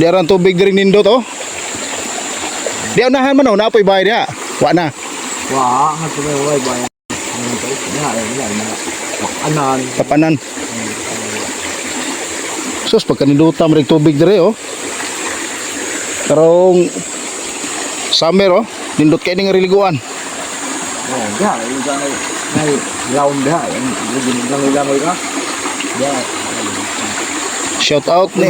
Di aran tubig diri nindot oh. Di unahan man oh, napoy bahay diha. Wa na. Wah, nga sa may bayan. Anan. Papanan. Sus pagka ninduta mo ring tubig diri oh. Karong summer oh, nindot kay ning religuan. Oh, ya, yung ngay laon dah, yung langoy-langoy ka. Ya. Shout out ni.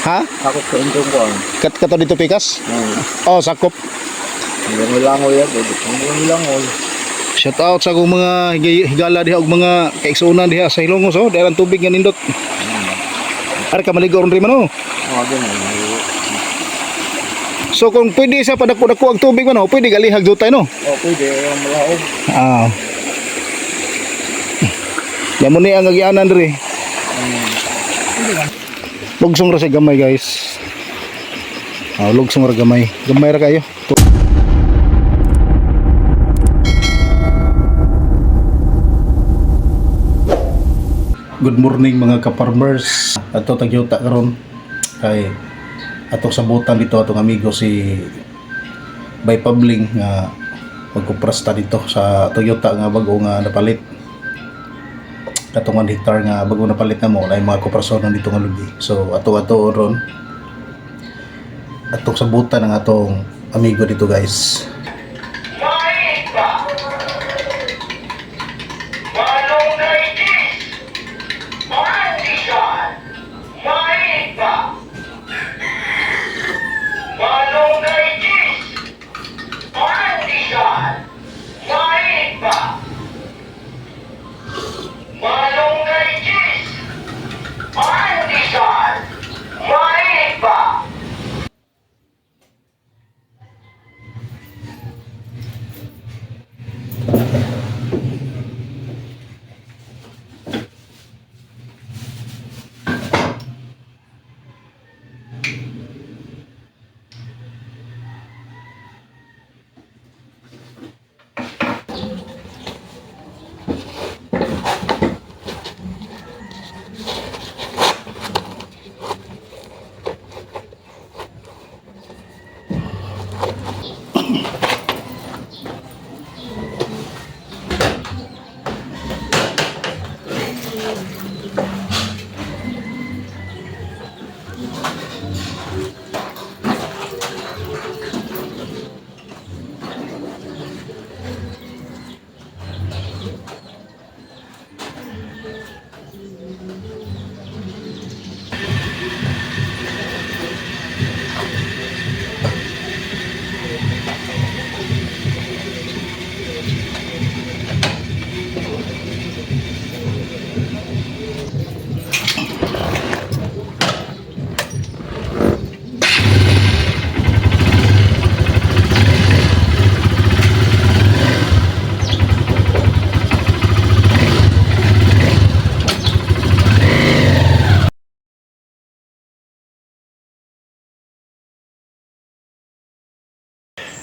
Ha? Takot sa intong ko. Kato dito pikas? Oh, sakop. Langoy-langoy yan, langoy-langoy. Shout out sa akong mga higala diha og mga kaigsunan diha sa Hilongos oh, dalan tubig nga nindot. Ari ka maligo ron rin man oh. Oh, ganun. So kung pwede sa padako-dako ang tubig man oh, pwede galihag jutay no. Oh, pwede yung malaog. Ah. Yamo ni ang agianan diri. Lugsong ra sa gamay guys. Lugsong ra gamay. Gamay ra kayo. Good morning mga ka-farmers. Ato tagyuta karon kay ato sabutan dito atong amigo si Bay Pabling nga magkuprasta dito sa Toyota nga bago nga napalit. Katong 1 hectare nga bago napalit na mo na mga kuprasonon dito nga lugi. So ato ron atong sabutan ng atong amigo dito guys.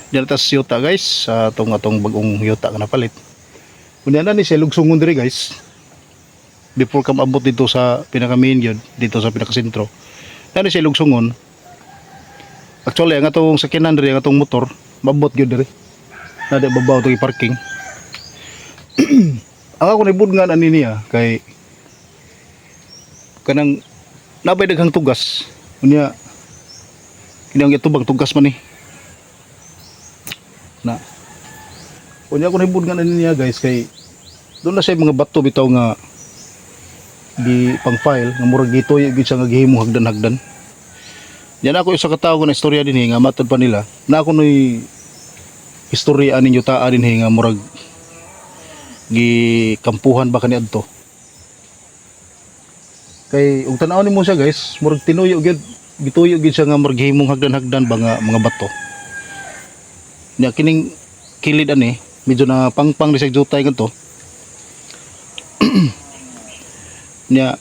Diyan tas yuta guys, sa atong bagong yuta nga napalit. Kunya na ni siya lugsungon diri guys. Before ka maabot dito sa pinaka main yun, dito sa pinaka sentro. Na siya lugsungon. Actually ang atong sakyanan diri, ang atong motor, maabot gyud diri. Na di babaw to i-parking. Ang ako nibudngan ani niya kay kanang nabay daghang tugas. Kunya kinang gitubang tugas man ni. Na kunya ko nibud nga niya guys kay doon na siya mga bato bitaw nga di pang file nga murag gitoy gid siya nga gihimo hagdan-hagdan. Yan ako isa ka tawo nga istorya dinhi nga matod pa nila na ako noy istorya ninyo taa dinhi nga murag gi kampuhan ba kaniadto. Kay ug tan-aw nimo siya guys, murag tinuyo gid gituyo gid siya nga murag gihimong hagdan-hagdan ba nga mga bato. Nya kining kilid ani medyo na pangpang di sa jutay kanto. Nya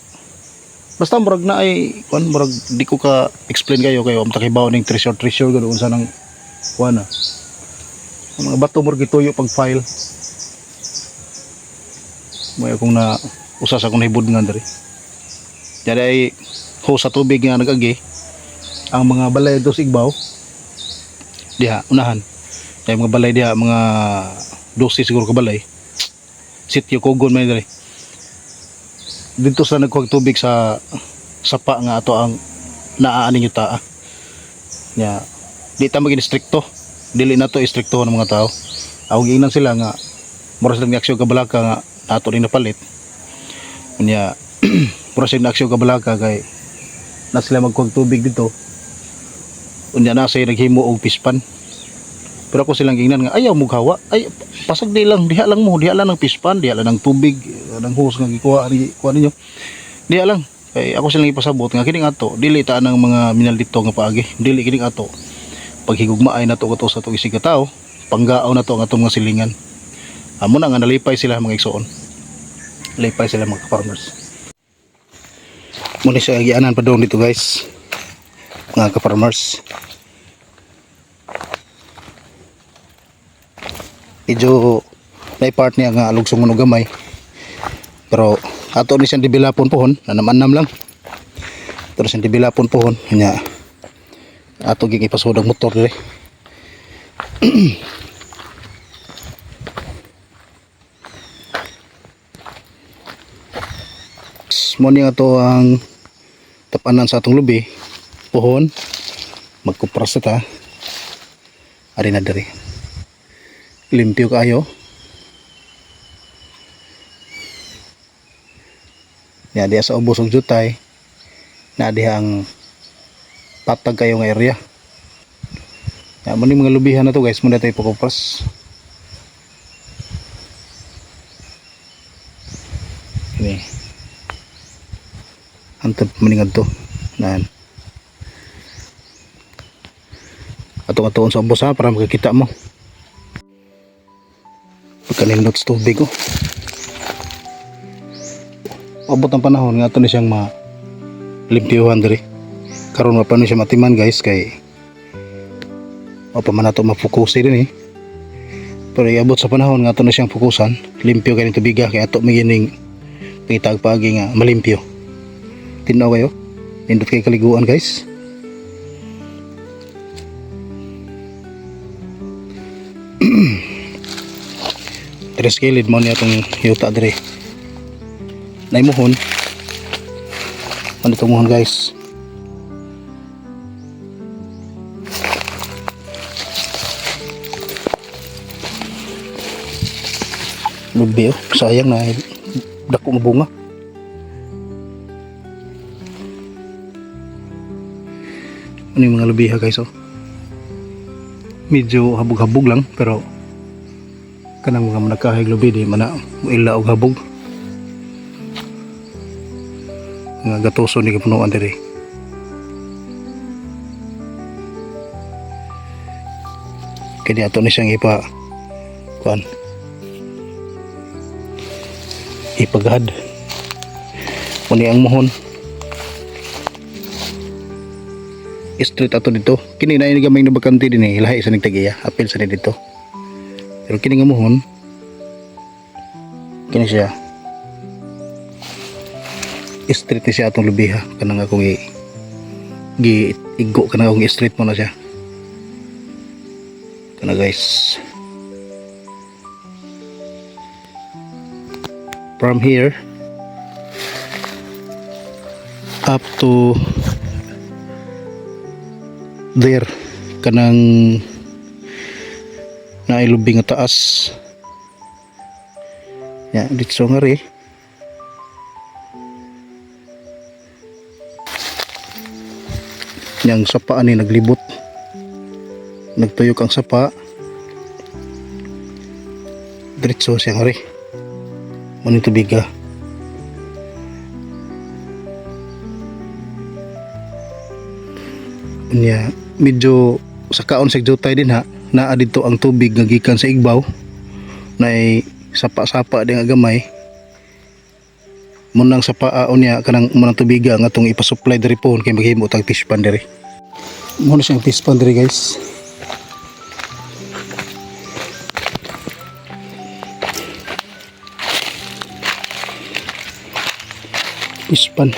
basta murag na ay kuan murag di ko ka explain kayo am takibaw ning treasure gud unsa nang kuan na. Ang mga bato murag gituyo pag file. May akong na usas akong nahibud nga diri. Jadi ay hose sa tubig nga nagagi ang mga balay dos Igbaw diha unahan. Kay mga balay diha mga 12 siguro ka balay. Sitio Kugon man diri. Dito sa nagkuhag tubig sa sapa nga ato ang naaaning yuta. Nya di ta maging strikto. Dili na to istrikto ng mga tao. Awag ingnan sila nga mura silang aksyon kabalaka nga ato ning napalit. Nya mura silang aksyon kabalaka kay na sila magkuhag tubig dito. Unya na say naghimo og pispan. Pero ako silang ingnan nga ayaw mo gawa. Ay pasag di lang diha lang mo, diha lang ng pispan, diha lang ng tubig, ng hose nga gikuha ninyo. Diha lang. Kay ako silang ipasabot nga kining ato dili ta nang mga minal dito nga paagi. Dili kining ato paghigugmaay na to kato sa itong isig katao, panggaaw na to ang atong mga silingan. Amo na nga nalipay sila mga igsoon. Lipay sila mga farmers. Muna siya agianan pa doon dito guys. Mga ka-farmers. Medyo may part niya nga alugsong mo gamay. Pero ato ni siyang dibilapon pohon, nanam-anam lang. Pero siyang dibilapon pohon, kanya ato ging ipasod ang motor dire. Mo ni ato ang tapanan sa atong lubi, pohon, magkupras ta. Ari na dire. Limpyo kayo. Ya diya sa ubos og jutay na diha ang patag kayo nga area. Ya mo ni mga lubihan na to guys, muna tayo pakupras. Ini antep meningad to nan ato-atoon sa ubos ha para makikita mo pagkanindot sa tubig oh. Abot ang panahon nga ito na siyang malimpyuhan diri karon mapano siya matiman guys kay mapaman nato mafokusi din pero iabot sa panahon nga ito na siyang fokusan limpyo kayo ng tubiga kaya ato magining pitag pagi nga malimpyo. Tinaw kayo nindot kayo kaliguan guys. Tres kilid mo niya itong yuta diri naimuhon ano itong muhon guys. Lubi oh, sayang na dako nga bunga. Ano yung mga lubiha guys oh. Medyo habog-habog lang pero kanang mga managkahig lubi di mana ila og habog. Nga gatoso ni kapunuan diri. Kaya ato ni siyang ipagad. Muni ang mohon. Street ato dito. Kini na gamay na bakante din lahi sa nagtagiya. Apil sa ni dito. Pero kini nga mohon. Kini siya. Street ni siya atong lubiha. Kanang akong igo kanang akong street mo na siya. Kana guys. From here up to there kanang nailubing nga taas ya dito nga rin yang sapa ni naglibot nagtuyok ang sapa diretso siya nga rin muna tubiga. Nya medyo sa kaon sa jutay din ha naa dito ang tubig nga gikan sa Igbaw na sapa-sapa din nga gamay munang sapaaon niya kanang munang tubiga nga atong ipasupply diri po kay maghimo tag fish pond diri. Muna siyang fish pond diri guys. Fish pond.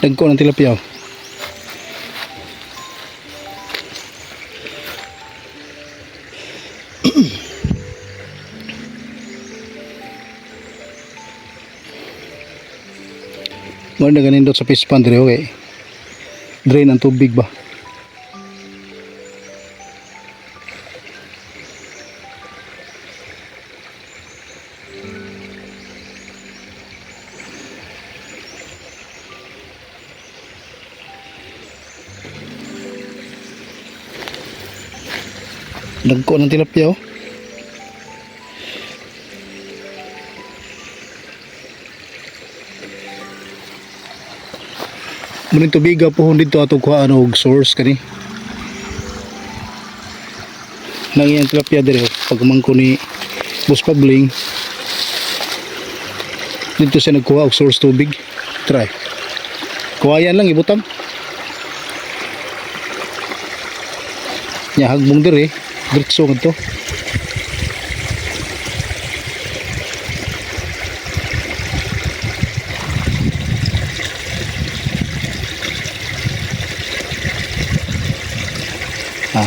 Dagko ng tilapia. Mo na ganin dot sa fish pond dire okay. Drain ang tubig ba. Dagko ng tilapia oh. Muning tubiga po dito ato kuhaan og source kani. Nang iyang tilapia dire pagmangko ni Boss Pabling. Dito siya nagkuha og source tubig. Try. Kuhayan lang ibutang. Nya hagbong dire, diretso ngadto.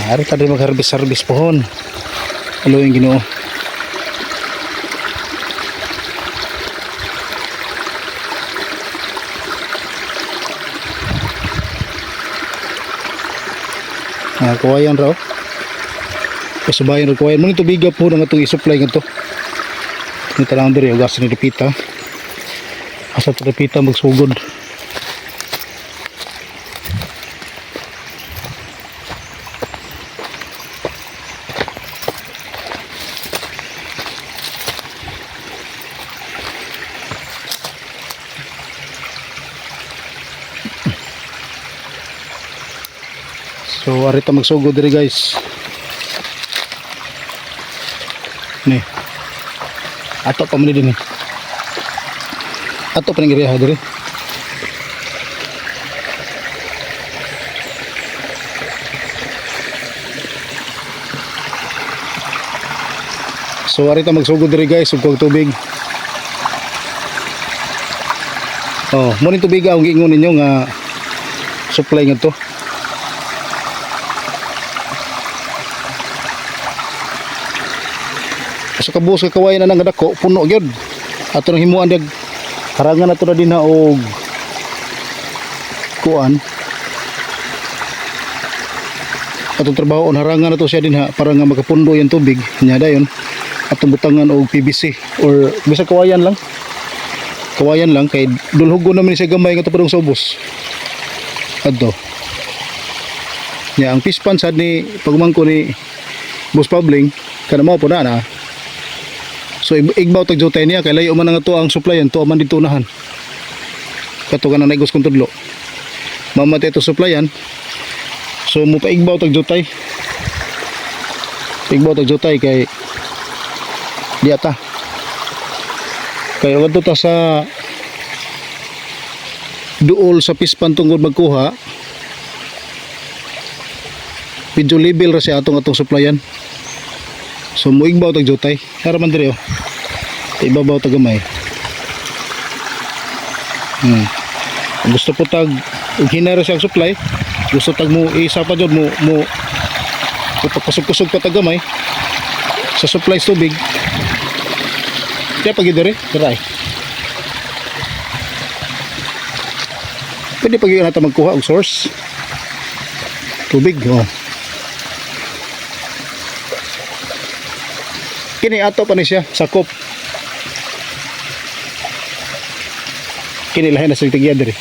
Ari tadi mag-harvest pohon. Hello yung Ginoo. Kuwayan raw. Kasabayan raw kuwayan. Muna tubiga po na itong i-supply nga ito. Ito lang diri. Ugas ni Dipita. Asa ito Dipita magsugod. So arita magsugod diri guys. Ni. Ato pa man din ni. Ato pa ning iriha diri. So arita magsugod diri guys ug tubig. Oh, mo ni tubig ang giingon ninyo nga supply ngadto. Sa kabus ka kawayan na nang dako puno gyud ato nang himuan dag harangan ato na din na og kuan atong trabaho on harangan ato siya din ha para nga makapundo yung tubig nya dayon atong butangan og PVC or bisa kawayan lang kay dulhugon naman siya gamay nga padung sa ubos adto nya ang fish pond sad ni pagmangko ni Boss Pabling kana mao po na. So igbaw tag jotay niya kay layo man nga to ang supplyan to man dito unahan. Kato kana negos kun tudlo. Mamatay to supplyan. So mo pa igbaw tag jotay. Igbaw tag jotay kay diata. Kay wadto ta sa duol sa pispan tungod magkuha. Medyo level ra siya atong supplyan. So mo igbaw tag jotay. Haraman diri oh. Ibabaw tag gamay. Gusto po tag hinara siya supply. Gusto tag mo isa pa jud mo kusog-kusog pa tag gamay sa supply tubig. Kaya pag diri, try. Pwede pag natin magkuha og source tubig oh. Kini ato pa ni siya sakop. Kini lahi na sa tigya diri.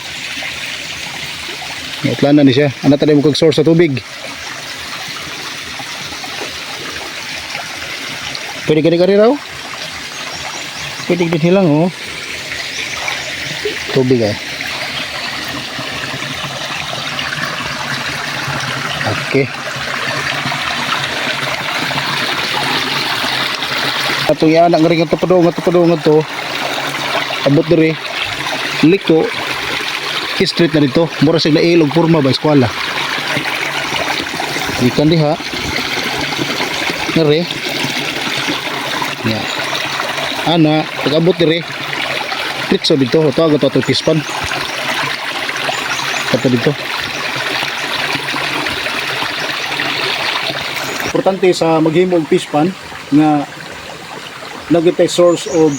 Itlana ni siya. Ana tadi mo kag source sa tubig. Pwede kani raw. Pwede din hilang oh. Tubig ay. Okay. Atong ianak nga rin nga tupadong to abot diri liko street na dito mura sig nailog forma ba eskwela ikan diha ngari ya ana pag abot diri diretso dito to aga to pispan Kato dito. Importante sa maghimo og fish pan nga nagitay source of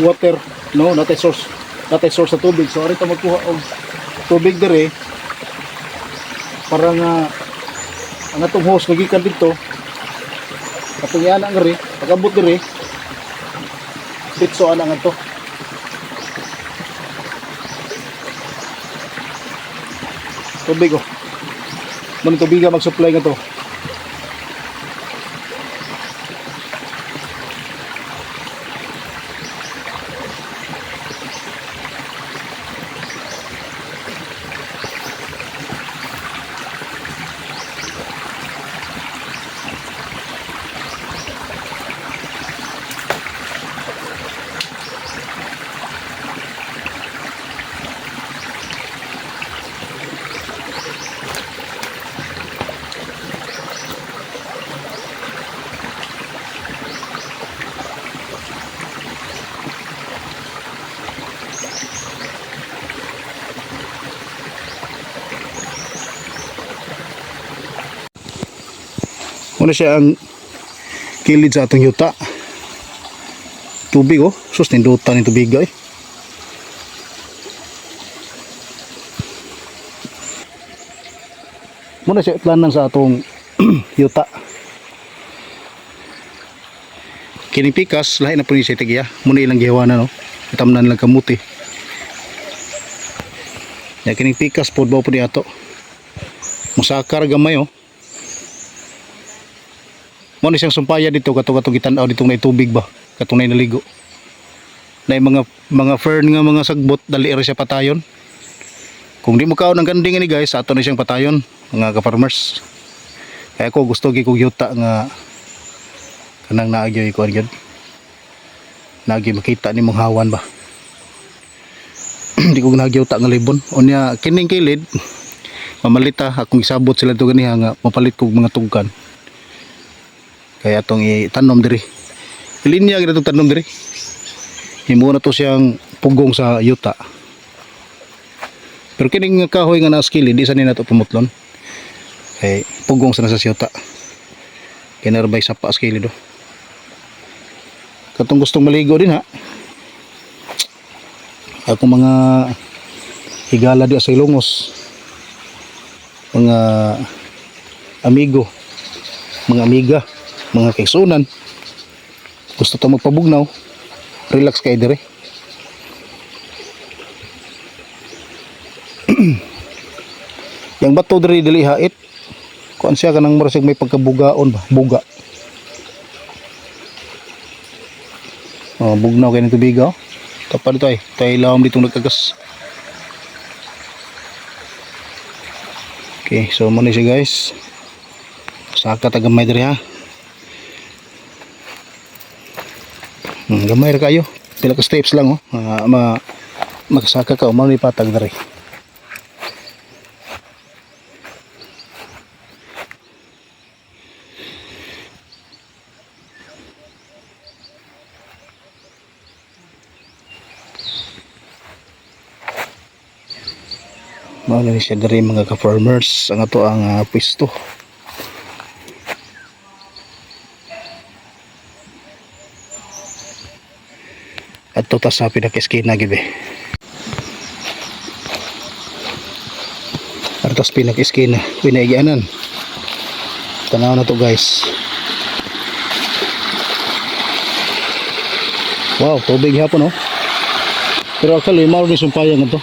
water, no, natay source sa tubig. So ari ta magkuha og tubig dire para nga ang atong hose magikan dito atong yana nga ri pagabot dire ditso ana nga to. Tubig oh. Man tubig mag-supply nga to. Muna siya ang kilid sa atong yuta. Tubig oh. Sus, nindutan yung tubig eh. Muna siya planan sa atong yuta. Kining pikas, lahi na po ni siya tigiya. Muna ilang gihawanan no. Itamnan lang kamuti. Ya, kining pikas po ba po ni ato. Musakar gamay oh. Mo ni siyang sumpaya dito kato gitan-aw ditong nay tubig ba katong nay naligo. Nay mga fern nga mga sagbot dali ra siya patayon. Kung di mo kaon ang ganding ni guys, ato na siyang patayon mga ka-farmers. Kaya ko gusto gi kog yuta nga kanang naagyoy ko gyud. Nagi makita nimong hawan ba. Di ko nagyuta nga libon. Unya kining kilid mamalita akong isabot sila to ganiha nga mapalit kog mga tugkan. Kaya itong itanom diri. Ilinya kita itong tanom diri. Himo na to siyang pugong sa yuta. Pero kining kahoy nga na-skill, di sa nina ito pumutlon. Kaya pugong sa nasa yuta. Kaya narbay sa pa-skill do. Katong gustong maligo din ha. Ako mga higala di sa Ilongos. Mga amigo. Mga amiga. Mga kaigsunan gusto ta magpabugnaw relax kay dire. Yang bato dire dili hait kuan siya kanang murag may pagkabugaon ba buga oh bugnaw kay ni tubig oh tapad ito tay lawom ditong nagkagas. Okay, so muna siya guys saka tagamay dire ha. Gamay ra kayo. Pila ka steps lang oh. Makasaka ka mao ni patag diri. Mao ni siya diri mga ka-farmers ang ato ang pwesto. At ito sa pinaka-eskina gibe. Artos pinaka-eskina pinaigianan. Tanaw na to guys. Wow, tubig hapon oh. Pero actually mao ni sumpayan ito.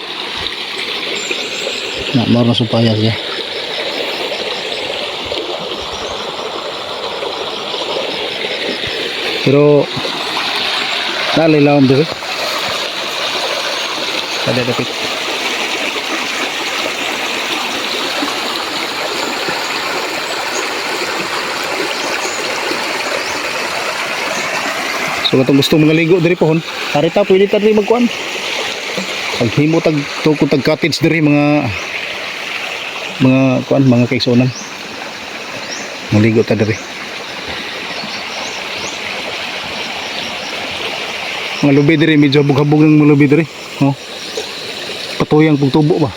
Na mao na sumpayan siya. Pero nalilawom dito. Ada dapit. So katong gusto mga ligo diri pohon, karita pwede ta diri magkuan. Paghimo tag tuko tag cottage diri mga kuan mga kaigsunan. Maligo ta diri. Mga lubi diri medyo habog-habog ng mga lubi diri. Oh. Katuyang pagtubo ba?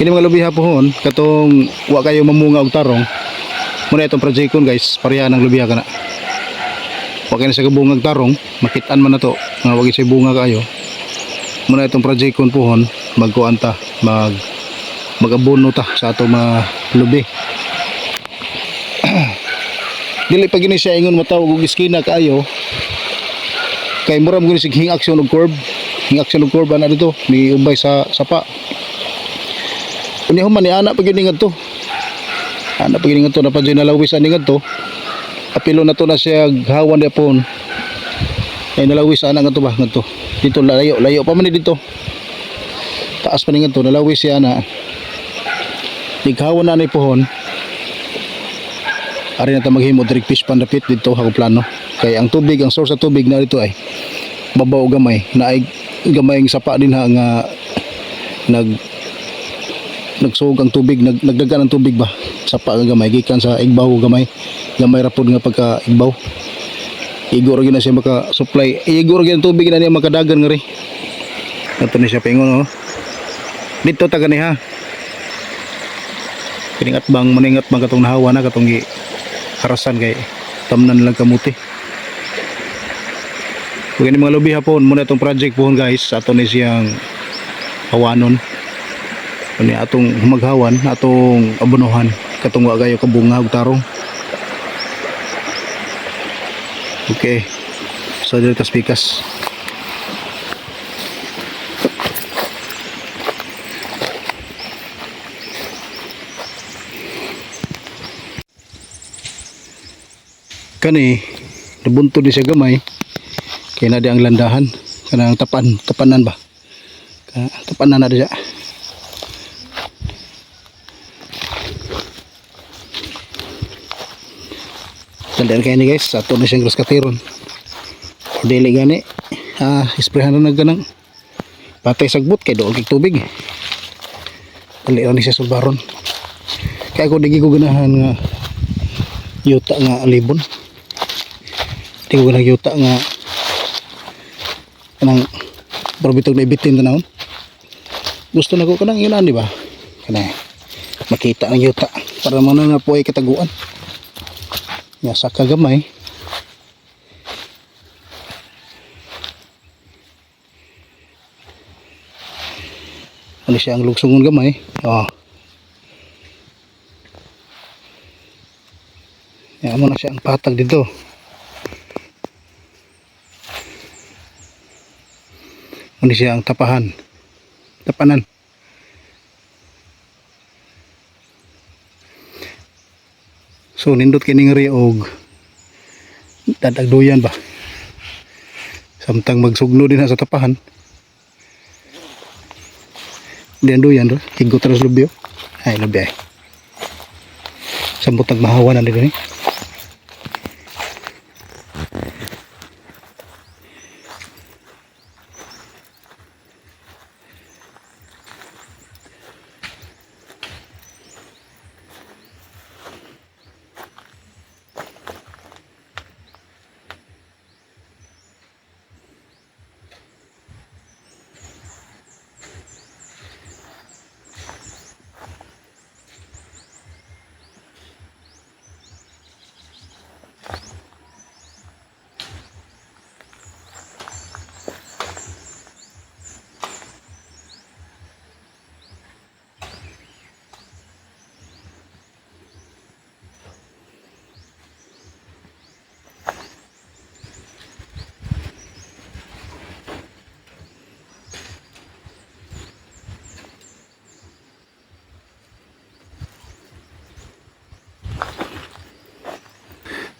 Kini mga lubiha po hon, katong wa kayo mamunga og tarong. Muna itong project kon guys, pareha ng lubiha kana. Wa kayo sa kabungag tarong, makitaan man na to, nga wagi sa bunga kayo. Muna itong project kon po hon, magkuan ta, magabono ta sa atong mga lubi. Dili pa gini siya ingon matawag og iskina kaayo. Kay muram gini sig hing action og curve. Hing action og curve ana dito ni ubay sa sapa. Unya human ni ana pag ngadto. Ana pag ngadto na pa dyan nalawis ani ngadto. Apilo na to na siya hawan depon. Ay nalawis ana ngadto ba ngadto. Dito layo pa man ni dito. Taas pa ni ngadto nalawis siya ana. Lighawan na ni pohon. Ari na ta maghimo direct fish pan dapit dito ako plano. Kay ang tubig, ang source sa tubig na dito ay babaw gamay. Na ay gamayng sapa din ha nga nagsug ang tubig, nagdagan ang tubig ba sapa nga gamay gikan sa igbaw gamay ra pud nga pagka igbaw igor gyud na siya maka supply igor gyud ang tubig na niya makadagan nga ri ato ni siya pingon oh dito ta gani ha kiningat bang katong nahawa na katong gi harasan kay tamnan lang kamuti kung mga lubi hapon muna itong project po guys ato ni siyang hawanon ani atong humaghawan atong abonohan katong wa gayo kabunga ug tarong. Okay, so dito spikas kani nabunto di siya gamay kay na di ang landahan kanang tapanan ba tapanan na diya. Tandaan kayo ni guys, ato na siyang grass katiron. Dili gani, isprehan na ganang patay sagbot kay doon kay tubig. Dali ni siya sulbaron. Kaya ako digi ko ganahan nga yuta nga alibon. Di ko ganahan yuta nga kanang probitog na ibitin tanawon. Gusto na ko kanang yun di ba? Kanang makita ang yuta para mo na nga po ay kataguan. Ya sa kagamay ano siya ang lugsungon gamay ya mo na siya ang patag dito ano siya ang tapanan so nindot kining ri og dadagdoyan ba samtang magsugno din sa tapahan diyan doyan ro higot ras lubyo ay lubi ay sambot nagmahawan na din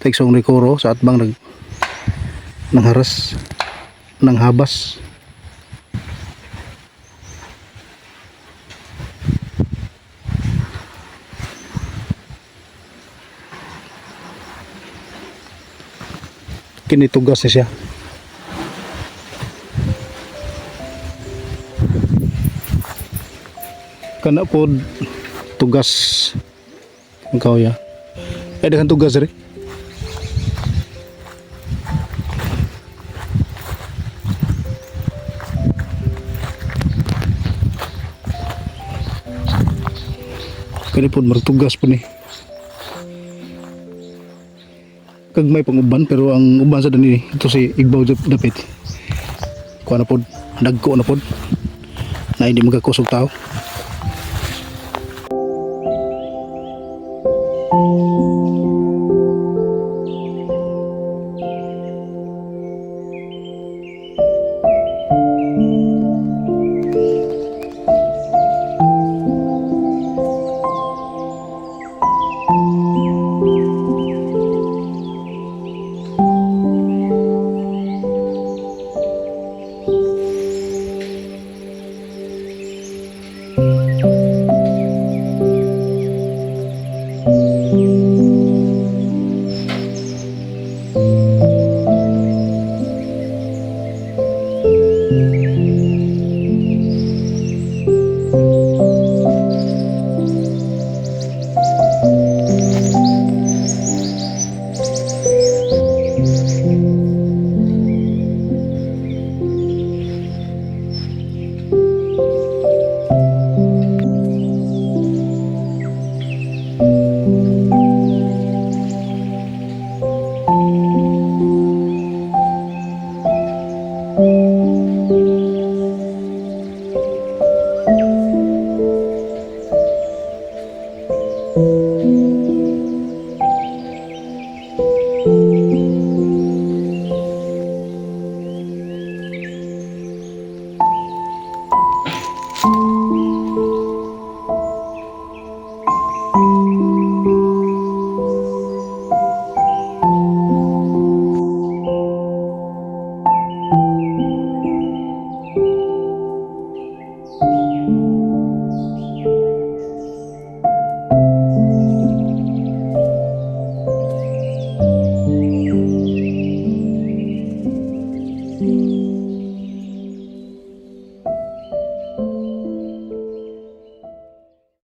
Teksong Ricoro sa atbang nangharas ng habas. Kinitugas na siya. Kana po tugas ang kawya. Ay daghang tugas rin. Kani po magtugas po ni. Kag may panguban pero ang uban sa dani ito si Igbaw dapit. Kuha na po, nagko na po. Na hindi magkakusog tao.